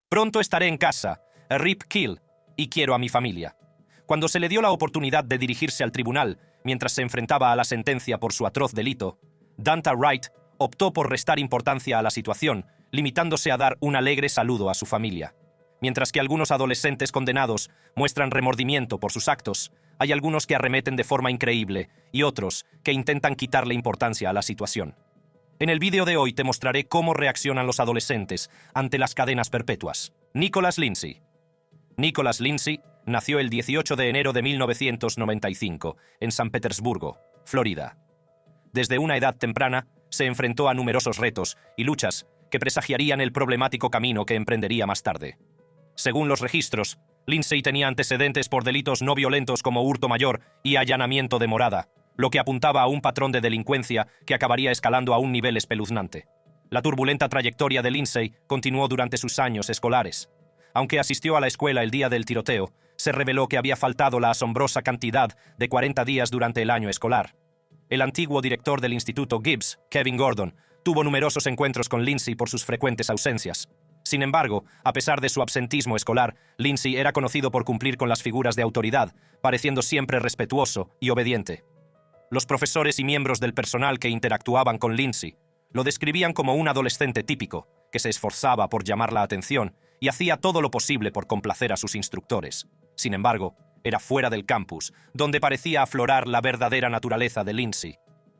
Pronto estaré en casa, Rip Kill, y quiero a mi familia. Cuando se le dio la oportunidad de dirigirse al tribunal mientras se enfrentaba a la sentencia por su atroz delito, Danta Wright optó por restar importancia a la situación, limitándose a dar un alegre saludo a su familia. Mientras que algunos adolescentes condenados muestran remordimiento por sus actos, hay algunos que arremeten de forma increíble y otros que intentan quitarle importancia a la situación. En el vídeo de hoy te mostraré cómo reaccionan los adolescentes ante las cadenas perpetuas. Nicholas Lindsay. Nicholas Lindsay nació el 18 de enero de 1995 en San Petersburgo, Florida. Desde una edad temprana, se enfrentó a numerosos retos y luchas que presagiarían el problemático camino que emprendería más tarde. Según los registros, Lindsay tenía antecedentes por delitos no violentos como hurto mayor y allanamiento de morada, lo que apuntaba a un patrón de delincuencia que acabaría escalando a un nivel espeluznante. La turbulenta trayectoria de Lindsay continuó durante sus años escolares. Aunque asistió a la escuela el día del tiroteo, se reveló que había faltado la asombrosa cantidad de 40 días durante el año escolar. El antiguo director del Instituto Gibbs, Kevin Gordon, tuvo numerosos encuentros con Lindsay por sus frecuentes ausencias. Sin embargo, a pesar de su absentismo escolar, Lindsay era conocido por cumplir con las figuras de autoridad, pareciendo siempre respetuoso y obediente. Los profesores y miembros del personal que interactuaban con Lindsay lo describían como un adolescente típico, que se esforzaba por llamar la atención y hacía todo lo posible por complacer a sus instructores. Sin embargo, era fuera del campus, donde parecía aflorar la verdadera naturaleza de Lindsay.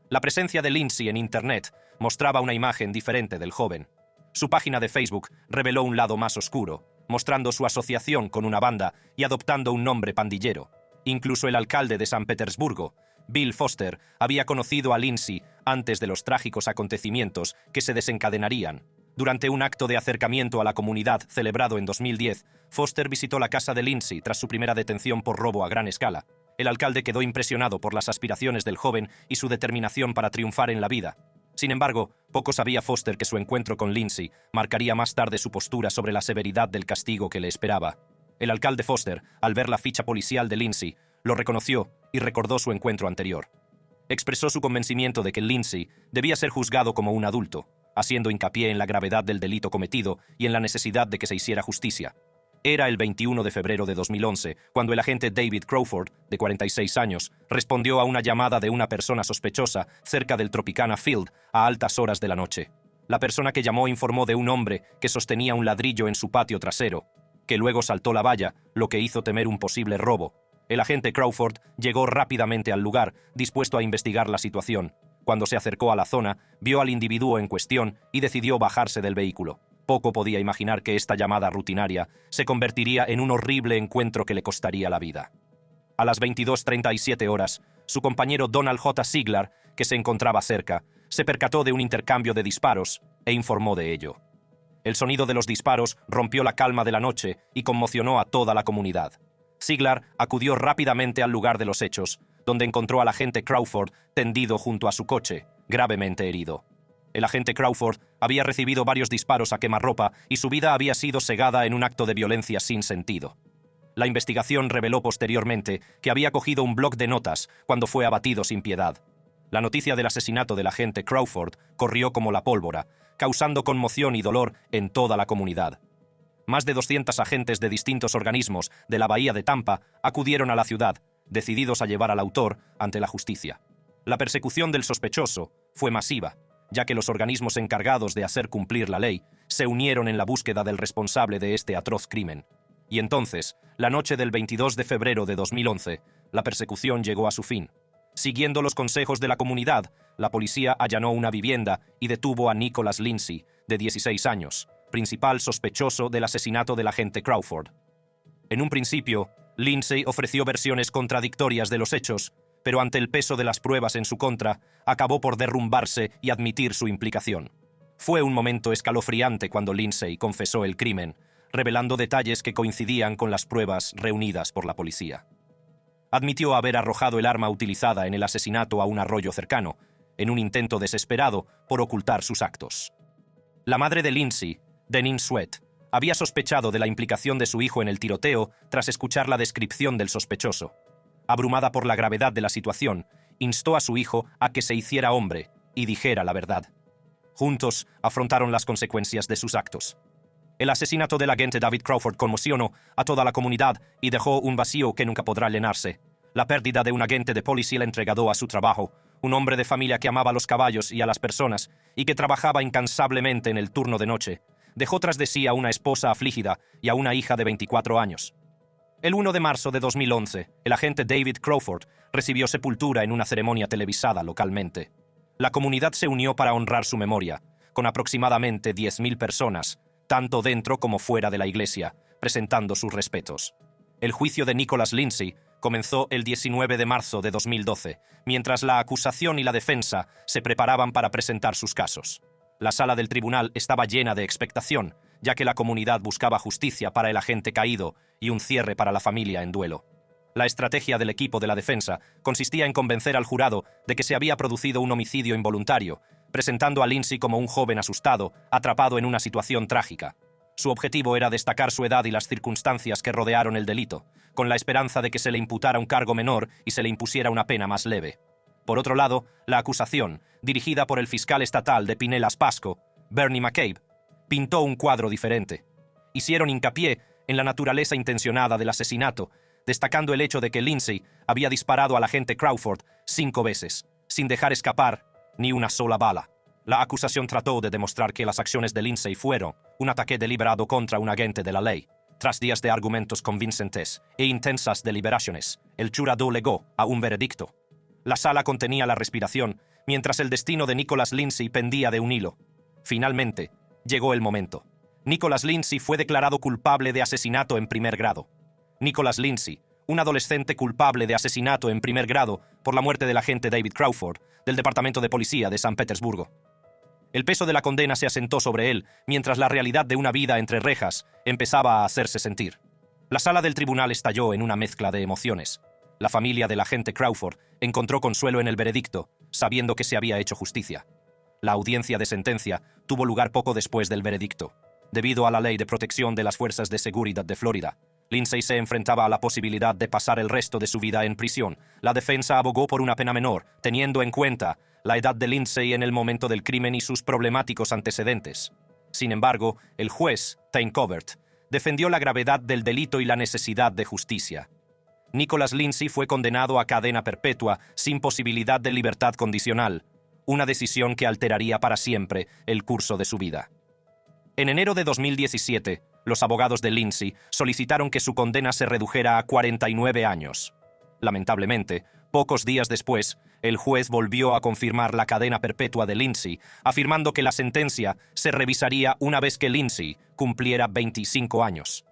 La presencia de Lindsay en Internet mostraba una imagen diferente del joven. Su página de Facebook reveló un lado más oscuro, mostrando su asociación con una banda y adoptando un nombre pandillero. Incluso el alcalde de San Petersburgo, Bill Foster, había conocido a Lindsay antes de los trágicos acontecimientos que se desencadenarían. Durante un acto de acercamiento a la comunidad celebrado en 2010, Foster visitó la casa de Lindsay tras su primera detención por robo a gran escala. El alcalde quedó impresionado por las aspiraciones del joven y su determinación para triunfar en la vida. Sin embargo, poco sabía Foster que su encuentro con Lindsay marcaría más tarde su postura sobre la severidad del castigo que le esperaba. El alcalde Foster, al ver la ficha policial de Lindsay, lo reconoció y recordó su encuentro anterior. Expresó su convencimiento de que Lindsay debía ser juzgado como un adulto, haciendo hincapié en la gravedad del delito cometido y en la necesidad de que se hiciera justicia. Era el 21 de febrero de 2011 cuando el agente David Crawford, de 46 años, respondió a una llamada de una persona sospechosa cerca del Tropicana Field a altas horas de la noche. La persona que llamó informó de un hombre que sostenía un ladrillo en su patio trasero, que luego saltó la valla, lo que hizo temer un posible robo. El agente Crawford llegó rápidamente al lugar, dispuesto a investigar la situación. Cuando se acercó a la zona, vio al individuo en cuestión y decidió bajarse del vehículo. Poco podía imaginar que esta llamada rutinaria se convertiría en un horrible encuentro que le costaría la vida. A las 22:37 horas, su compañero Donald J. Ziegler, que se encontraba cerca, se percató de un intercambio de disparos e informó de ello. El sonido de los disparos rompió la calma de la noche y conmocionó a toda la comunidad. Ziegler acudió rápidamente al lugar de los hechos, donde encontró al agente Crawford tendido junto a su coche, gravemente herido. El agente Crawford había recibido varios disparos a quemarropa y su vida había sido cegada en un acto de violencia sin sentido. La investigación reveló posteriormente que había cogido un bloc de notas cuando fue abatido sin piedad. La noticia del asesinato del agente Crawford corrió como la pólvora, causando conmoción y dolor en toda la comunidad. Más de 200 agentes de distintos organismos de la Bahía de Tampa acudieron a la ciudad, decididos a llevar al autor ante la justicia. La persecución del sospechoso fue masiva, ya que los organismos encargados de hacer cumplir la ley se unieron en la búsqueda del responsable de este atroz crimen. Y entonces, la noche del 22 de febrero de 2011, la persecución llegó a su fin. Siguiendo los consejos de la comunidad, la policía allanó una vivienda y detuvo a Nicholas Lindsay, de 16 años, principal sospechoso del asesinato del agente Crawford. En un principio, Lindsay ofreció versiones contradictorias de los hechos, pero ante el peso de las pruebas en su contra, acabó por derrumbarse y admitir su implicación. Fue un momento escalofriante cuando Lindsay confesó el crimen, revelando detalles que coincidían con las pruebas reunidas por la policía. Admitió haber arrojado el arma utilizada en el asesinato a un arroyo cercano, en un intento desesperado por ocultar sus actos. La madre de Lindsay, Deneen Sweat, había sospechado de la implicación de su hijo en el tiroteo tras escuchar la descripción del sospechoso. Abrumada por la gravedad de la situación, instó a su hijo a que se hiciera hombre y dijera la verdad. Juntos afrontaron las consecuencias de sus actos. El asesinato del agente David Crawford conmocionó a toda la comunidad y dejó un vacío que nunca podrá llenarse. La pérdida de un agente de policía entregado a su trabajo, un hombre de familia que amaba a los caballos y a las personas y que trabajaba incansablemente en el turno de noche, dejó tras de sí a una esposa afligida y a una hija de 24 años. El 1 de marzo de 2011, el agente David Crawford recibió sepultura en una ceremonia televisada localmente. La comunidad se unió para honrar su memoria, con aproximadamente 10.000 personas, tanto dentro como fuera de la iglesia, presentando sus respetos. El juicio de Nicholas Lindsay comenzó el 19 de marzo de 2012, mientras la acusación y la defensa se preparaban para presentar sus casos. La sala del tribunal estaba llena de expectación, ya que la comunidad buscaba justicia para el agente caído y un cierre para la familia en duelo. La estrategia del equipo de la defensa consistía en convencer al jurado de que se había producido un homicidio involuntario, presentando a Lindsay como un joven asustado, atrapado en una situación trágica. Su objetivo era destacar su edad y las circunstancias que rodearon el delito, con la esperanza de que se le imputara un cargo menor y se le impusiera una pena más leve. Por otro lado, la acusación, dirigida por el fiscal estatal de Pinellas Pasco, Bernie McCabe, pintó un cuadro diferente. Hicieron hincapié en la naturaleza intencionada del asesinato, destacando el hecho de que Lindsay había disparado al agente Crawford 5 veces, sin dejar escapar ni una sola bala. La acusación trató de demostrar que las acciones de Lindsay fueron un ataque deliberado contra un agente de la ley. Tras días de argumentos convincentes e intensas deliberaciones, el jurado llegó a un veredicto. La sala contenía la respiración, mientras el destino de Nicholas Lindsay pendía de un hilo. Finalmente, llegó el momento. Nicholas Lindsay fue declarado culpable de asesinato en primer grado. Nicholas Lindsay, un adolescente culpable de asesinato en primer grado por la muerte del agente David Crawford, del Departamento de Policía de San Petersburgo. El peso de la condena se asentó sobre él, mientras la realidad de una vida entre rejas empezaba a hacerse sentir. La sala del tribunal estalló en una mezcla de emociones. La familia del agente Crawford encontró consuelo en el veredicto, sabiendo que se había hecho justicia. La audiencia de sentencia tuvo lugar poco después del veredicto. Debido a la ley de protección de las fuerzas de seguridad de Florida, Lindsay se enfrentaba a la posibilidad de pasar el resto de su vida en prisión. La defensa abogó por una pena menor, teniendo en cuenta la edad de Lindsay en el momento del crimen y sus problemáticos antecedentes. Sin embargo, el juez, Thane Covert, defendió la gravedad del delito y la necesidad de justicia. Nicholas Lindsay fue condenado a cadena perpetua sin posibilidad de libertad condicional, una decisión que alteraría para siempre el curso de su vida. En enero de 2017, los abogados de Lindsay solicitaron que su condena se redujera a 49 años. Lamentablemente, pocos días después, el juez volvió a confirmar la cadena perpetua de Lindsay, afirmando que la sentencia se revisaría una vez que Lindsay cumpliera 25 años.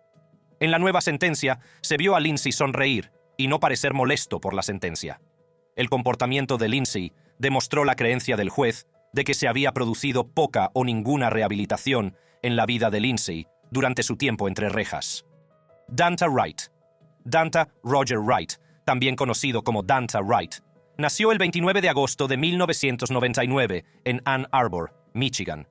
En la nueva sentencia, se vio a Lindsay sonreír y no parecer molesto por la sentencia. El comportamiento de Lindsay demostró la creencia del juez de que se había producido poca o ninguna rehabilitación en la vida de Lindsay durante su tiempo entre rejas. Danta Wright. Danta Roger Wright, también conocido como Danta Wright, nació el 29 de agosto de 1999 en Ann Arbor, Michigan.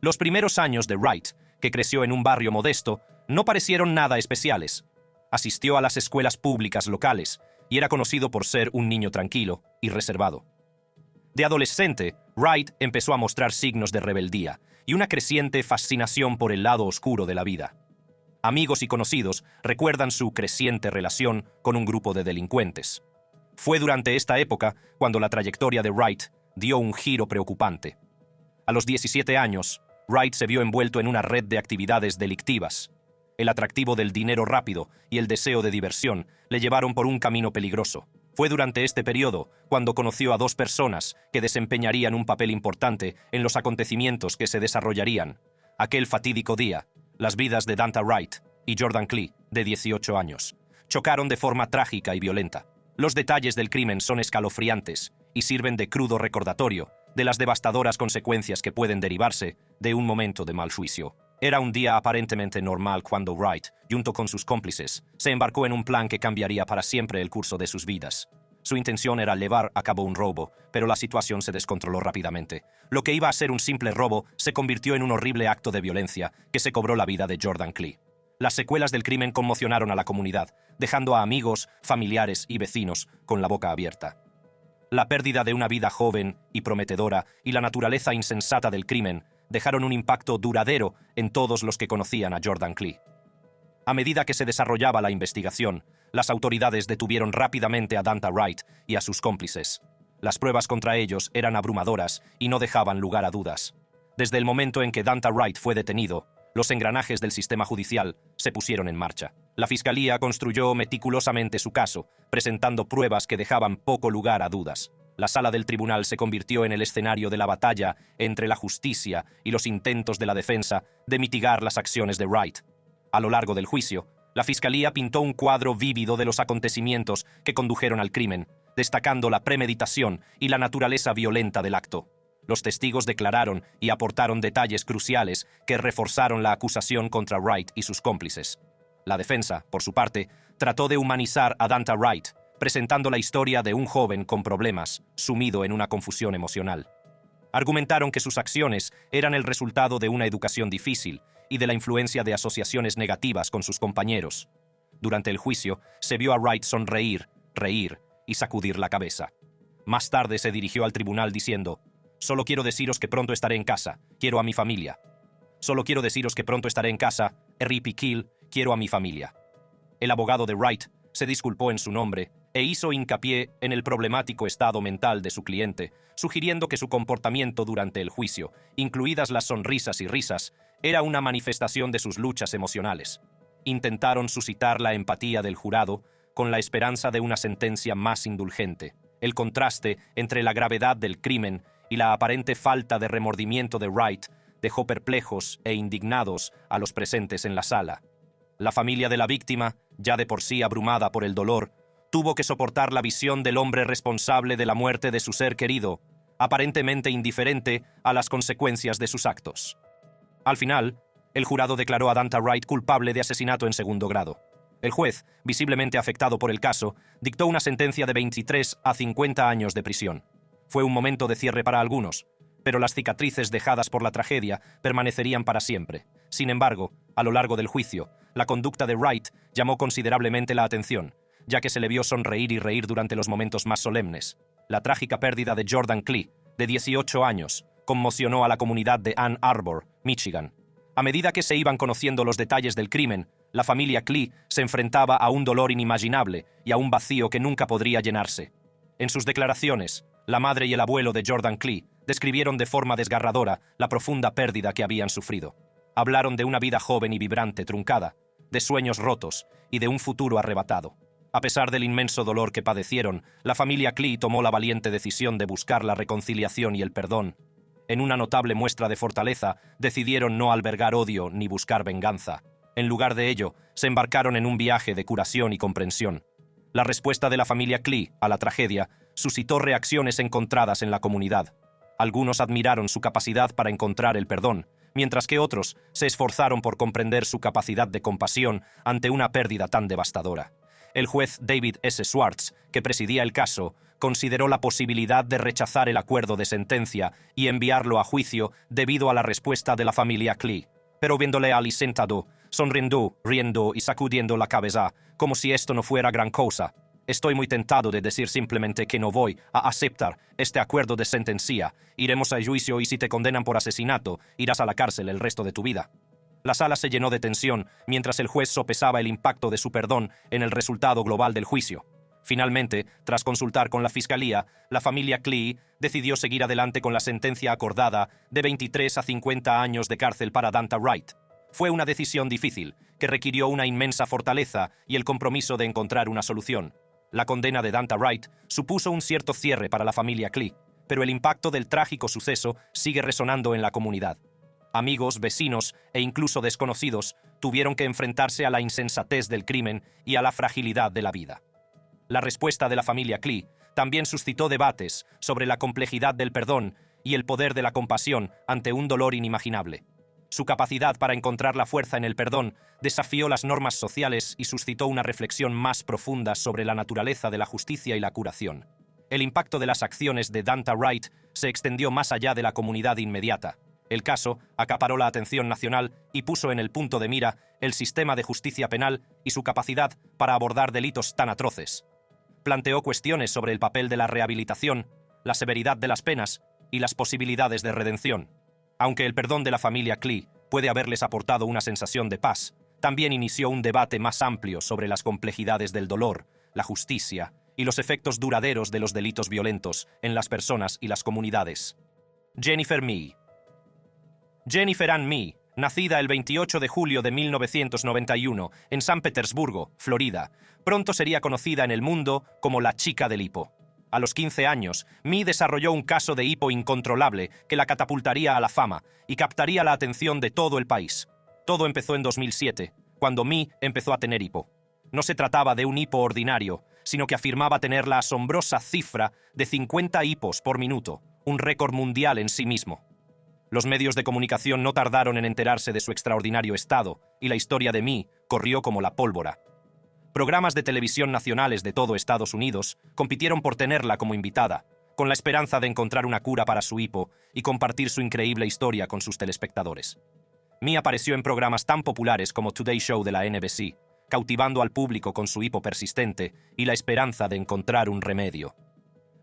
Los primeros años de Wright, que creció en un barrio modesto, no parecieron nada especiales. Asistió a las escuelas públicas locales y era conocido por ser un niño tranquilo y reservado. De adolescente, Wright empezó a mostrar signos de rebeldía y una creciente fascinación por el lado oscuro de la vida. Amigos y conocidos recuerdan su creciente relación con un grupo de delincuentes. Fue durante esta época cuando la trayectoria de Wright dio un giro preocupante. A los 17 años, Wright se vio envuelto en una red de actividades delictivas. El atractivo del dinero rápido y el deseo de diversión le llevaron por un camino peligroso. Fue durante este periodo cuando conoció a 2 personas que desempeñarían un papel importante en los acontecimientos que se desarrollarían. Aquel fatídico día, las vidas de Danta Wright y Jordan Klee, de 18 años, chocaron de forma trágica y violenta. Los detalles del crimen son escalofriantes y sirven de crudo recordatorio de las devastadoras consecuencias que pueden derivarse de un momento de mal juicio. Era un día aparentemente normal cuando Wright, junto con sus cómplices, se embarcó en un plan que cambiaría para siempre el curso de sus vidas. Su intención era llevar a cabo un robo, pero la situación se descontroló rápidamente. Lo que iba a ser un simple robo se convirtió en un horrible acto de violencia que se cobró la vida de Jordan Klee. Las secuelas del crimen conmocionaron a la comunidad, dejando a amigos, familiares y vecinos con la boca abierta. La pérdida de una vida joven y prometedora y la naturaleza insensata del crimen dejaron un impacto duradero en todos los que conocían a Jordan Klee. A medida que se desarrollaba la investigación, las autoridades detuvieron rápidamente a Danta Wright y a sus cómplices. Las pruebas contra ellos eran abrumadoras y no dejaban lugar a dudas. Desde el momento en que Danta Wright fue detenido, los engranajes del sistema judicial se pusieron en marcha. La Fiscalía construyó meticulosamente su caso, presentando pruebas que dejaban poco lugar a dudas. La sala del tribunal se convirtió en el escenario de la batalla entre la justicia y los intentos de la defensa de mitigar las acciones de Wright. A lo largo del juicio, la Fiscalía pintó un cuadro vívido de los acontecimientos que condujeron al crimen, destacando la premeditación y la naturaleza violenta del acto. Los testigos declararon y aportaron detalles cruciales que reforzaron la acusación contra Wright y sus cómplices. La defensa, por su parte, trató de humanizar a Danta Wright, presentando la historia de un joven con problemas, sumido en una confusión emocional. Argumentaron que sus acciones eran el resultado de una educación difícil y de la influencia de asociaciones negativas con sus compañeros. Durante el juicio, se vio a Wright sonreír, reír y sacudir la cabeza. Más tarde se dirigió al tribunal diciendo: «Solo quiero deciros que pronto estaré en casa, quiero a mi familia. Solo quiero deciros que pronto estaré en casa, R.I.P. Kill, quiero a mi familia». El abogado de Wright se disculpó en su nombre e hizo hincapié en el problemático estado mental de su cliente, sugiriendo que su comportamiento durante el juicio, incluidas las sonrisas y risas, era una manifestación de sus luchas emocionales. Intentaron suscitar la empatía del jurado con la esperanza de una sentencia más indulgente. El contraste entre la gravedad del crimen y la aparente falta de remordimiento de Wright dejó perplejos e indignados a los presentes en la sala. La familia de la víctima, ya de por sí abrumada por el dolor, tuvo que soportar la visión del hombre responsable de la muerte de su ser querido, aparentemente indiferente a las consecuencias de sus actos. Al final, el jurado declaró a Danta Wright culpable de asesinato en segundo grado. El juez, visiblemente afectado por el caso, dictó una sentencia de 23 a 50 años de prisión. Fue un momento de cierre para algunos, pero las cicatrices dejadas por la tragedia permanecerían para siempre. Sin embargo, a lo largo del juicio, la conducta de Wright llamó considerablemente la atención, ya que se le vio sonreír y reír durante los momentos más solemnes. La trágica pérdida de Jordan Klee, de 18 años, conmocionó a la comunidad de Ann Arbor, Michigan. A medida que se iban conociendo los detalles del crimen, la familia Klee se enfrentaba a un dolor inimaginable y a un vacío que nunca podría llenarse. En sus declaraciones, la madre y el abuelo de Jordan Klee describieron de forma desgarradora la profunda pérdida que habían sufrido. Hablaron de una vida joven y vibrante truncada, de sueños rotos y de un futuro arrebatado. A pesar del inmenso dolor que padecieron, la familia Klee tomó la valiente decisión de buscar la reconciliación y el perdón. En una notable muestra de fortaleza, decidieron no albergar odio ni buscar venganza. En lugar de ello, se embarcaron en un viaje de curación y comprensión. La respuesta de la familia Klee a la tragedia suscitó reacciones encontradas en la comunidad. Algunos admiraron su capacidad para encontrar el perdón, mientras que otros se esforzaron por comprender su capacidad de compasión ante una pérdida tan devastadora. El juez David S. Schwartz, que presidía el caso, consideró la posibilidad de rechazar el acuerdo de sentencia y enviarlo a juicio debido a la respuesta de la familia Klee. Pero viéndole a Ali sentado, sonriendo, riendo y sacudiendo la cabeza, como si esto no fuera gran cosa, estoy muy tentado de decir simplemente que no voy a aceptar este acuerdo de sentencia. Iremos a juicio y si te condenan por asesinato, irás a la cárcel el resto de tu vida. La sala se llenó de tensión mientras el juez sopesaba el impacto de su perdón en el resultado global del juicio. Finalmente, tras consultar con la Fiscalía, la familia Klee decidió seguir adelante con la sentencia acordada de 23 a 50 años de cárcel para Danta Wright. Fue una decisión difícil, que requirió una inmensa fortaleza y el compromiso de encontrar una solución. La condena de Danta Wright supuso un cierto cierre para la familia Klee, pero el impacto del trágico suceso sigue resonando en la comunidad. Amigos, vecinos e incluso desconocidos tuvieron que enfrentarse a la insensatez del crimen y a la fragilidad de la vida. La respuesta de la familia Klee también suscitó debates sobre la complejidad del perdón y el poder de la compasión ante un dolor inimaginable. Su capacidad para encontrar la fuerza en el perdón desafió las normas sociales y suscitó una reflexión más profunda sobre la naturaleza de la justicia y la curación. El impacto de las acciones de Danta Wright se extendió más allá de la comunidad inmediata. El caso acaparó la atención nacional y puso en el punto de mira el sistema de justicia penal y su capacidad para abordar delitos tan atroces. Planteó cuestiones sobre el papel de la rehabilitación, la severidad de las penas y las posibilidades de redención. Aunque el perdón de la familia Klee puede haberles aportado una sensación de paz, también inició un debate más amplio sobre las complejidades del dolor, la justicia y los efectos duraderos de los delitos violentos en las personas y las comunidades. Jennifer Mee. Jennifer Ann Mee, nacida el 28 de julio de 1991 en San Petersburgo, Florida, pronto sería conocida en el mundo como la chica del hipo. A los 15 años, Mee desarrolló un caso de hipo incontrolable que la catapultaría a la fama y captaría la atención de todo el país. Todo empezó en 2007, cuando Mee empezó a tener hipo. No se trataba de un hipo ordinario, sino que afirmaba tener la asombrosa cifra de 50 hipos por minuto, un récord mundial en sí mismo. Los medios de comunicación no tardaron en enterarse de su extraordinario estado, y la historia de Mee corrió como la pólvora. Programas de televisión nacionales de todo Estados Unidos compitieron por tenerla como invitada, con la esperanza de encontrar una cura para su hipo y compartir su increíble historia con sus telespectadores. Mee apareció en programas tan populares como Today Show de la NBC, cautivando al público con su hipo persistente y la esperanza de encontrar un remedio.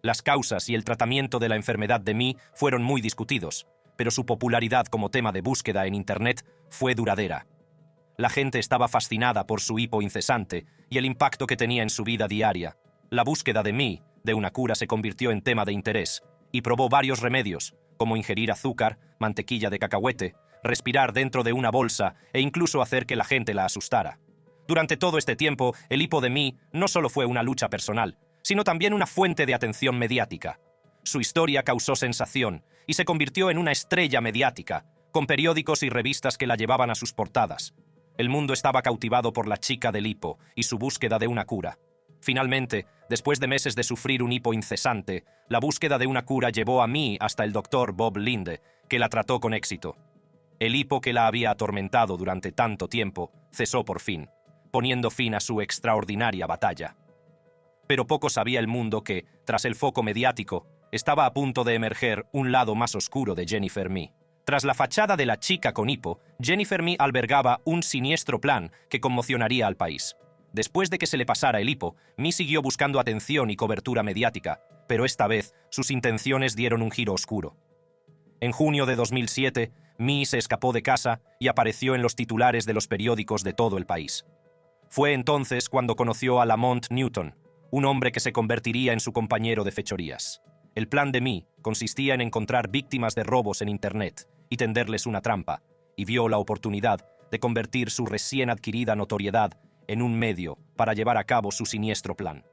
Las causas y el tratamiento de la enfermedad de Mee fueron muy discutidos, pero su popularidad como tema de búsqueda en Internet fue duradera. La gente estaba fascinada por su hipo incesante y el impacto que tenía en su vida diaria. La búsqueda de Mee de una cura se convirtió en tema de interés y probó varios remedios, como ingerir azúcar, mantequilla de cacahuete, respirar dentro de una bolsa e incluso hacer que la gente la asustara. Durante todo este tiempo, el hipo de Mee no solo fue una lucha personal, sino también una fuente de atención mediática. Su historia causó sensación y se convirtió en una estrella mediática, con periódicos y revistas que la llevaban a sus portadas. El mundo estaba cautivado por la chica del hipo y su búsqueda de una cura. Finalmente, después de meses de sufrir un hipo incesante, la búsqueda de una cura llevó a Mee hasta el doctor Bob Linde, que la trató con éxito. El hipo que la había atormentado durante tanto tiempo cesó por fin, poniendo fin a su extraordinaria batalla. Pero poco sabía el mundo que, tras el foco mediático, estaba a punto de emerger un lado más oscuro de Jennifer Mee. Tras la fachada de la chica con hipo, Jennifer Mee albergaba un siniestro plan que conmocionaría al país. Después de que se le pasara el hipo, Mee siguió buscando atención y cobertura mediática, pero esta vez sus intenciones dieron un giro oscuro. En junio de 2007, Mee se escapó de casa y apareció en los titulares de los periódicos de todo el país. Fue entonces cuando conoció a Lamont Newton, un hombre que se convertiría en su compañero de fechorías. El plan de Mee consistía en encontrar víctimas de robos en Internet y tenderles una trampa, y vio la oportunidad de convertir su recién adquirida notoriedad en un medio para llevar a cabo su siniestro plan.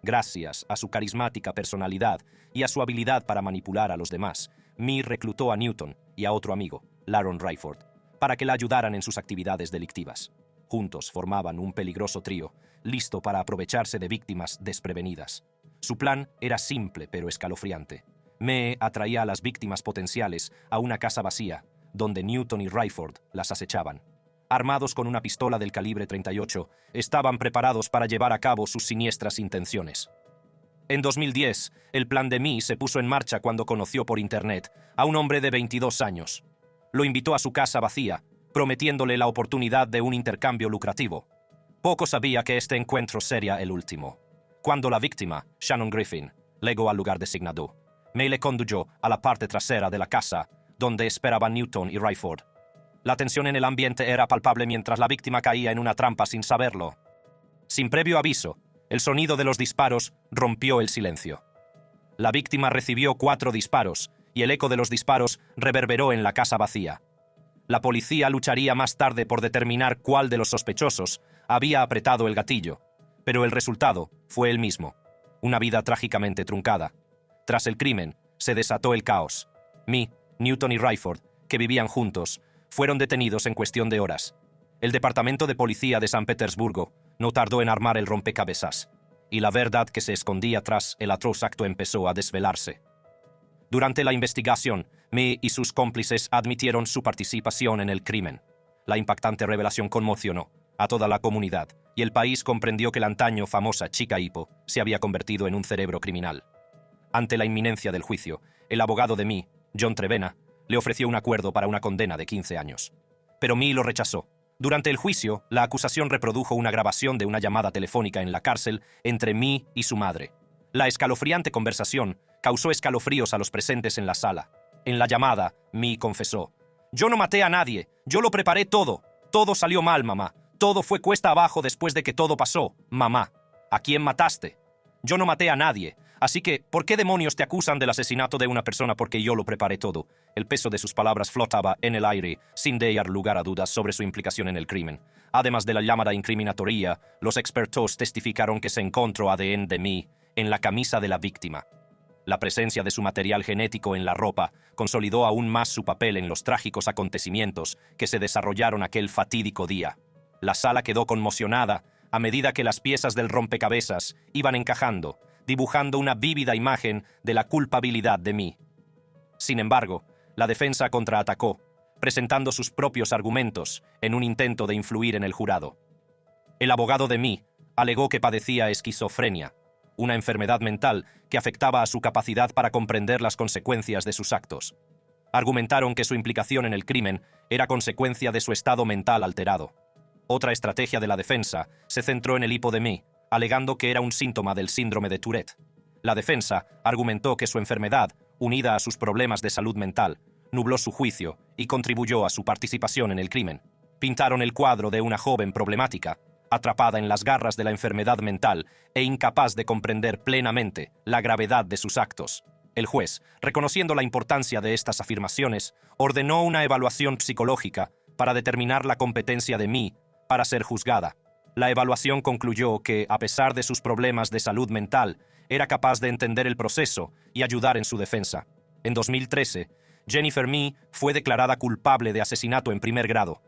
Gracias a su carismática personalidad y a su habilidad para manipular a los demás, Mee reclutó a Newton y a otro amigo, Laron Rayford, para que la ayudaran en sus actividades delictivas. Juntos formaban un peligroso trío, listo para aprovecharse de víctimas desprevenidas. Su plan era simple pero escalofriante. Mee atraía a las víctimas potenciales a una casa vacía, donde Newton y Rayford las acechaban. Armados con una pistola del calibre 38, estaban preparados para llevar a cabo sus siniestras intenciones. En 2010, el plan de Mee se puso en marcha cuando conoció por Internet a un hombre de 22 años. Lo invitó a su casa vacía, prometiéndole la oportunidad de un intercambio lucrativo. Poco sabía que este encuentro sería el último. Cuando la víctima, Shannon Griffin, llegó al lugar designado, Mee le condujo a la parte trasera de la casa, donde esperaban Newton y Rayford. La tensión en el ambiente era palpable mientras la víctima caía en una trampa sin saberlo. Sin previo aviso, el sonido de los disparos rompió el silencio. La víctima recibió 4 disparos, y el eco de los disparos reverberó en la casa vacía. La policía lucharía más tarde por determinar cuál de los sospechosos había apretado el gatillo, pero el resultado fue el mismo: una vida trágicamente truncada. Tras el crimen, se desató el caos. Mee, Newton y Rayford, que vivían juntos, fueron detenidos en cuestión de horas. El Departamento de Policía de San Petersburgo no tardó en armar el rompecabezas, y la verdad que se escondía tras el atroz acto empezó a desvelarse. Durante la investigación, Mee y sus cómplices admitieron su participación en el crimen. La impactante revelación conmocionó a toda la comunidad, y el país comprendió que la antaño famosa chica hipo se había convertido en un cerebro criminal. Ante la inminencia del juicio, el abogado de Mee, John Trevena, le ofreció un acuerdo para una condena de 15 años. Pero Mee lo rechazó. Durante el juicio, la acusación reprodujo una grabación de una llamada telefónica en la cárcel entre Mee y su madre. La escalofriante conversación causó escalofríos a los presentes en la sala. En la llamada, Mi confesó: «Yo no maté a nadie, yo lo preparé todo. Todo salió mal, mamá. Todo fue cuesta abajo después de que todo pasó, mamá. ¿A quién mataste? Yo no maté a nadie. Así que, ¿por qué demonios te acusan del asesinato de una persona porque yo lo preparé todo?» El peso de sus palabras flotaba en el aire, sin dar lugar a dudas sobre su implicación en el crimen. Además de la llamada incriminatoria, los expertos testificaron que se encontró ADN de mí en la camisa de la víctima. La presencia de su material genético en la ropa consolidó aún más su papel en los trágicos acontecimientos que se desarrollaron aquel fatídico día. La sala quedó conmocionada a medida que las piezas del rompecabezas iban encajando, dibujando una vívida imagen de la culpabilidad de mí. Sin embargo, la defensa contraatacó, presentando sus propios argumentos en un intento de influir en el jurado. El abogado de mí alegó que padecía esquizofrenia, una enfermedad mental que afectaba a su capacidad para comprender las consecuencias de sus actos. Argumentaron que su implicación en el crimen era consecuencia de su estado mental alterado. Otra estrategia de la defensa se centró en el hipo de mí, alegando que era un síntoma del síndrome de Tourette. La defensa argumentó que su enfermedad, unida a sus problemas de salud mental, nubló su juicio y contribuyó a su participación en el crimen. Pintaron el cuadro de una joven problemática, atrapada en las garras de la enfermedad mental e incapaz de comprender plenamente la gravedad de sus actos. El juez, reconociendo la importancia de estas afirmaciones, ordenó una evaluación psicológica para determinar la competencia de mí para ser juzgada. La evaluación concluyó que, a pesar de sus problemas de salud mental, era capaz de entender el proceso y ayudar en su defensa. En 2013, Jennifer Mee fue declarada culpable de asesinato en primer grado.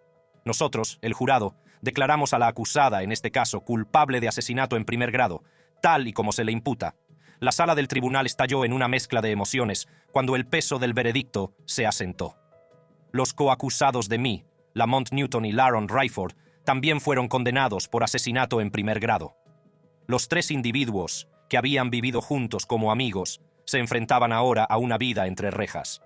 Nosotros, el jurado, declaramos a la acusada, en este caso culpable de asesinato en primer grado, tal y como se le imputa. La sala del tribunal estalló en una mezcla de emociones cuando el peso del veredicto se asentó. Los coacusados de Mee, Lamont Newton y Laron Rayford, también fueron condenados por asesinato en primer grado. Los tres individuos, que habían vivido juntos como amigos, se enfrentaban ahora a una vida entre rejas.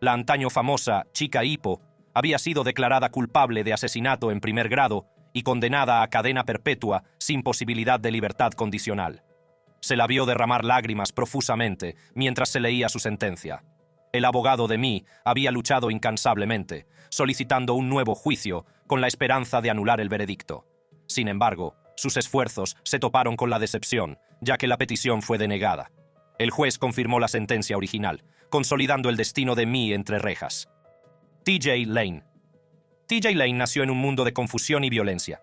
La antaño famosa Chica Hippo había sido declarada culpable de asesinato en primer grado y condenada a cadena perpetua sin posibilidad de libertad condicional. Se la vio derramar lágrimas profusamente mientras se leía su sentencia. El abogado de Mee había luchado incansablemente, solicitando un nuevo juicio con la esperanza de anular el veredicto. Sin embargo, sus esfuerzos se toparon con la decepción, ya que la petición fue denegada. El juez confirmó la sentencia original, consolidando el destino de Mee entre rejas. T.J. Lane. T.J. Lane nació en un mundo de confusión y violencia.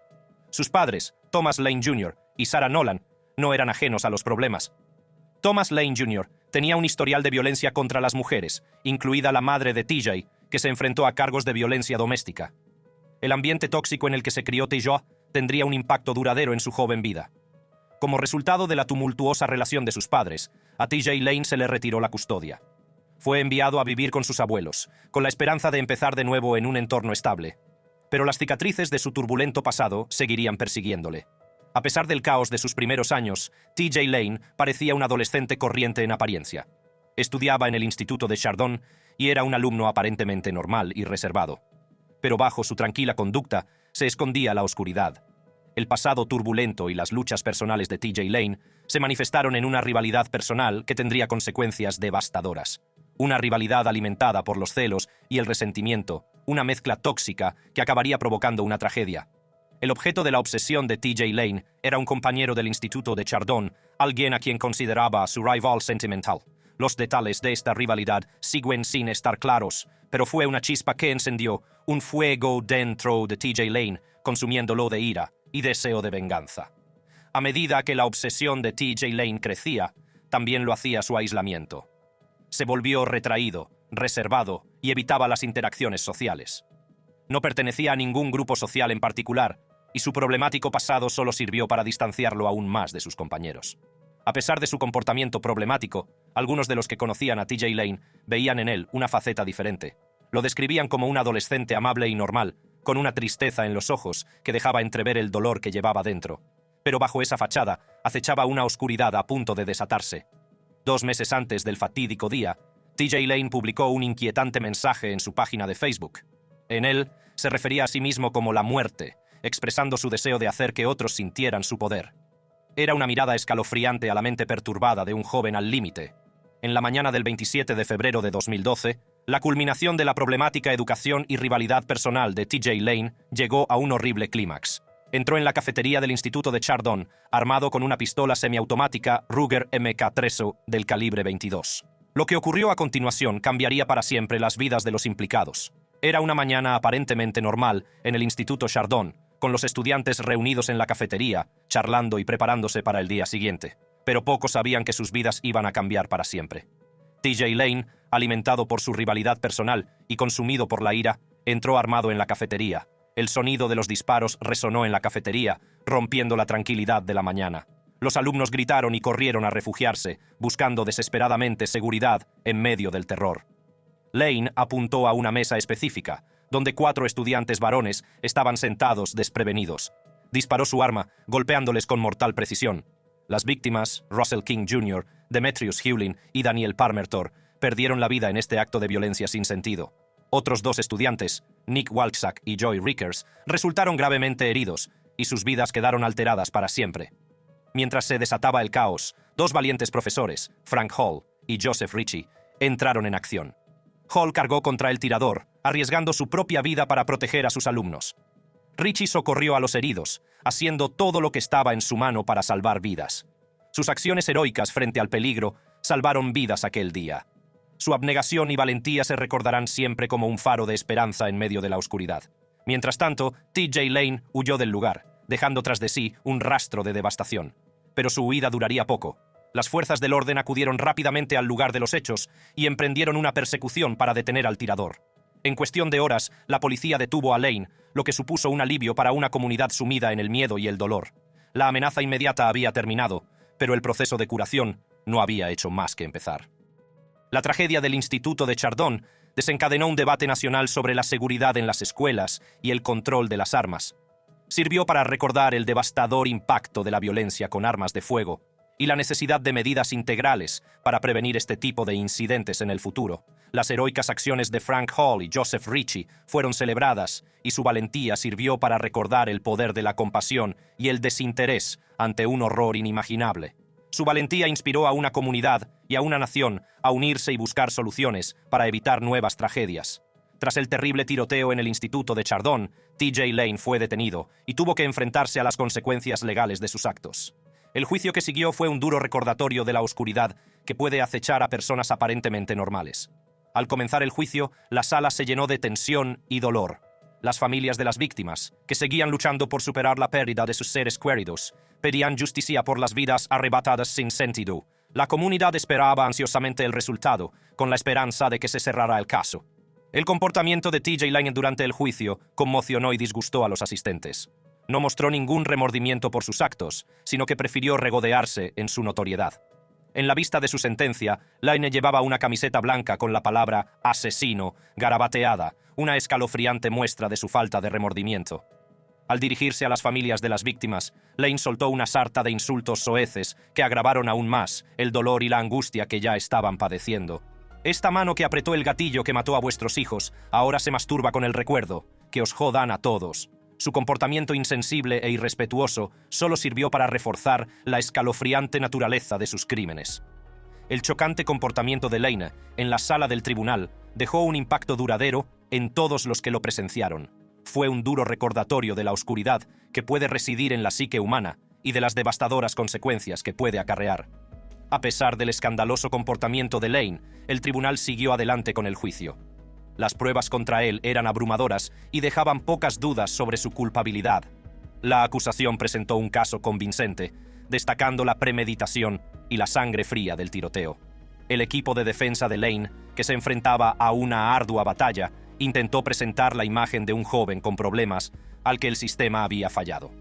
Sus padres, Thomas Lane Jr. y Sarah Nolan, no eran ajenos a los problemas. Thomas Lane Jr. tenía un historial de violencia contra las mujeres, incluida la madre de T.J., que se enfrentó a cargos de violencia doméstica. El ambiente tóxico en el que se crió T.J. tendría un impacto duradero en su joven vida. Como resultado de la tumultuosa relación de sus padres, a T.J. Lane se le retiró la custodia. Fue enviado a vivir con sus abuelos, con la esperanza de empezar de nuevo en un entorno estable. Pero las cicatrices de su turbulento pasado seguirían persiguiéndole. A pesar del caos de sus primeros años, T.J. Lane parecía un adolescente corriente en apariencia. Estudiaba en el Instituto de Chardon y era un alumno aparentemente normal y reservado. Pero bajo su tranquila conducta se escondía la oscuridad. El pasado turbulento y las luchas personales de T.J. Lane se manifestaron en una rivalidad personal que tendría consecuencias devastadoras. Una rivalidad alimentada por los celos y el resentimiento, una mezcla tóxica que acabaría provocando una tragedia. El objeto de la obsesión de T.J. Lane era un compañero del Instituto de Chardon, alguien a quien consideraba su rival sentimental. Los detalles de esta rivalidad siguen sin estar claros, pero fue una chispa que encendió un fuego dentro de T.J. Lane, consumiéndolo de ira y deseo de venganza. A medida que la obsesión de T.J. Lane crecía, también lo hacía su aislamiento. Se volvió retraído, reservado y evitaba las interacciones sociales. No pertenecía a ningún grupo social en particular, y su problemático pasado solo sirvió para distanciarlo aún más de sus compañeros. A pesar de su comportamiento problemático, algunos de los que conocían a T.J. Lane veían en él una faceta diferente. Lo describían como un adolescente amable y normal, con una tristeza en los ojos que dejaba entrever el dolor que llevaba dentro. Pero bajo esa fachada acechaba una oscuridad a punto de desatarse. 2 meses antes del fatídico día, T.J. Lane publicó un inquietante mensaje en su página de Facebook. En él, se refería a sí mismo como la muerte, expresando su deseo de hacer que otros sintieran su poder. Era una mirada escalofriante a la mente perturbada de un joven al límite. En la mañana del 27 de febrero de 2012, La culminación de la problemática educación y rivalidad personal de TJ Lane llegó a un horrible clímax. Entró en la cafetería del Instituto de Chardon, armado con una pistola semiautomática Ruger Mk3 del calibre 22. Lo que ocurrió a continuación cambiaría para siempre las vidas de los implicados. Era una mañana aparentemente normal en el Instituto Chardon, con los estudiantes reunidos en la cafetería, charlando y preparándose para el día siguiente. Pero pocos sabían que sus vidas iban a cambiar para siempre. TJ Lane, alimentado por su rivalidad personal y consumido por la ira, entró armado en la cafetería. El sonido de los disparos resonó en la cafetería, rompiendo la tranquilidad de la mañana. Los alumnos gritaron y corrieron a refugiarse, buscando desesperadamente seguridad en medio del terror. Lane apuntó a una mesa específica, donde 4 estudiantes varones estaban sentados desprevenidos. Disparó su arma, golpeándoles con mortal precisión. Las víctimas, Russell King Jr., Demetrius Hewlin y Daniel Parmertor, perdieron la vida en este acto de violencia sin sentido. Otros 2 estudiantes, Nick Walczak y Joy Rickers, resultaron gravemente heridos y sus vidas quedaron alteradas para siempre. Mientras se desataba el caos, 2 valientes profesores, Frank Hall y Joseph Ritchie, entraron en acción. Hall cargó contra el tirador, arriesgando su propia vida para proteger a sus alumnos. Ritchie socorrió a los heridos, haciendo todo lo que estaba en su mano para salvar vidas. Sus acciones heroicas frente al peligro salvaron vidas aquel día. Su abnegación y valentía se recordarán siempre como un faro de esperanza en medio de la oscuridad. Mientras tanto, TJ Lane huyó del lugar, dejando tras de sí un rastro de devastación. Pero su huida duraría poco. Las fuerzas del orden acudieron rápidamente al lugar de los hechos y emprendieron una persecución para detener al tirador. En cuestión de horas, la policía detuvo a Lane, lo que supuso un alivio para una comunidad sumida en el miedo y el dolor. La amenaza inmediata había terminado, pero el proceso de curación no había hecho más que empezar. La tragedia del Instituto de Chardon desencadenó un debate nacional sobre la seguridad en las escuelas y el control de las armas. Sirvió para recordar el devastador impacto de la violencia con armas de fuego y la necesidad de medidas integrales para prevenir este tipo de incidentes en el futuro. Las heroicas acciones de Frank Hall y Joseph Ritchie fueron celebradas y su valentía sirvió para recordar el poder de la compasión y el desinterés ante un horror inimaginable. Su valentía inspiró a una comunidad y a una nación a unirse y buscar soluciones para evitar nuevas tragedias. Tras el terrible tiroteo en el Instituto de Chardon, TJ Lane fue detenido y tuvo que enfrentarse a las consecuencias legales de sus actos. El juicio que siguió fue un duro recordatorio de la oscuridad que puede acechar a personas aparentemente normales. Al comenzar el juicio, la sala se llenó de tensión y dolor. Las familias de las víctimas, que seguían luchando por superar la pérdida de sus seres queridos, pedían justicia por las vidas arrebatadas sin sentido. La comunidad esperaba ansiosamente el resultado, con la esperanza de que se cerrara el caso. El comportamiento de TJ Lane durante el juicio conmocionó y disgustó a los asistentes. No mostró ningún remordimiento por sus actos, sino que prefirió regodearse en su notoriedad. En la vista de su sentencia, Lane llevaba una camiseta blanca con la palabra asesino garabateada, una escalofriante muestra de su falta de remordimiento. Al dirigirse a las familias de las víctimas, Lane soltó una sarta de insultos soeces que agravaron aún más el dolor y la angustia que ya estaban padeciendo. Esta mano que apretó el gatillo que mató a vuestros hijos ahora se masturba con el recuerdo, que os jodan a todos. Su comportamiento insensible e irrespetuoso solo sirvió para reforzar la escalofriante naturaleza de sus crímenes. El chocante comportamiento de Lane en la sala del tribunal dejó un impacto duradero en todos los que lo presenciaron. Fue un duro recordatorio de la oscuridad que puede residir en la psique humana y de las devastadoras consecuencias que puede acarrear. A pesar del escandaloso comportamiento de Lane, el tribunal siguió adelante con el juicio. Las pruebas contra él eran abrumadoras y dejaban pocas dudas sobre su culpabilidad. La acusación presentó un caso convincente, destacando la premeditación y la sangre fría del tiroteo. El equipo de defensa de Lane, que se enfrentaba a una ardua batalla, intentó presentar la imagen de un joven con problemas al que el sistema había fallado.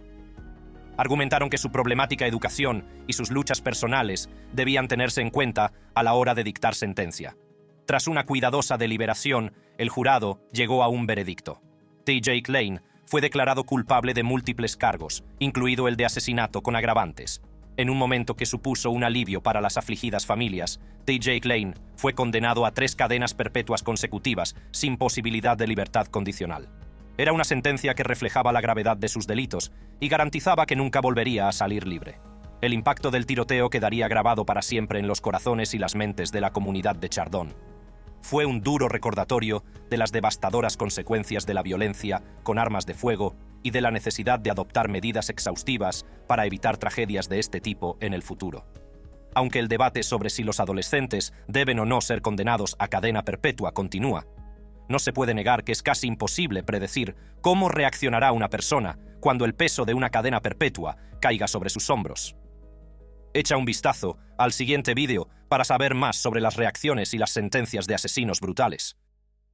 Argumentaron que su problemática educación y sus luchas personales debían tenerse en cuenta a la hora de dictar sentencia. Tras una cuidadosa deliberación, el jurado llegó a un veredicto. TJ Lane fue declarado culpable de múltiples cargos, incluido el de asesinato con agravantes. En un momento que supuso un alivio para las afligidas familias, TJ Lane fue condenado a 3 cadenas perpetuas consecutivas, sin posibilidad de libertad condicional. Era una sentencia que reflejaba la gravedad de sus delitos y garantizaba que nunca volvería a salir libre. El impacto del tiroteo quedaría grabado para siempre en los corazones y las mentes de la comunidad de Chardon. fue un duro recordatorio de las devastadoras consecuencias de la violencia con armas de fuego y de la necesidad de adoptar medidas exhaustivas para evitar tragedias de este tipo en el futuro. Aunque el debate sobre si los adolescentes deben o no ser condenados a cadena perpetua continúa, no se puede negar que es casi imposible predecir cómo reaccionará una persona cuando el peso de una cadena perpetua caiga sobre sus hombros. Echa un vistazo al siguiente vídeo para saber más sobre las reacciones y las sentencias de asesinos brutales.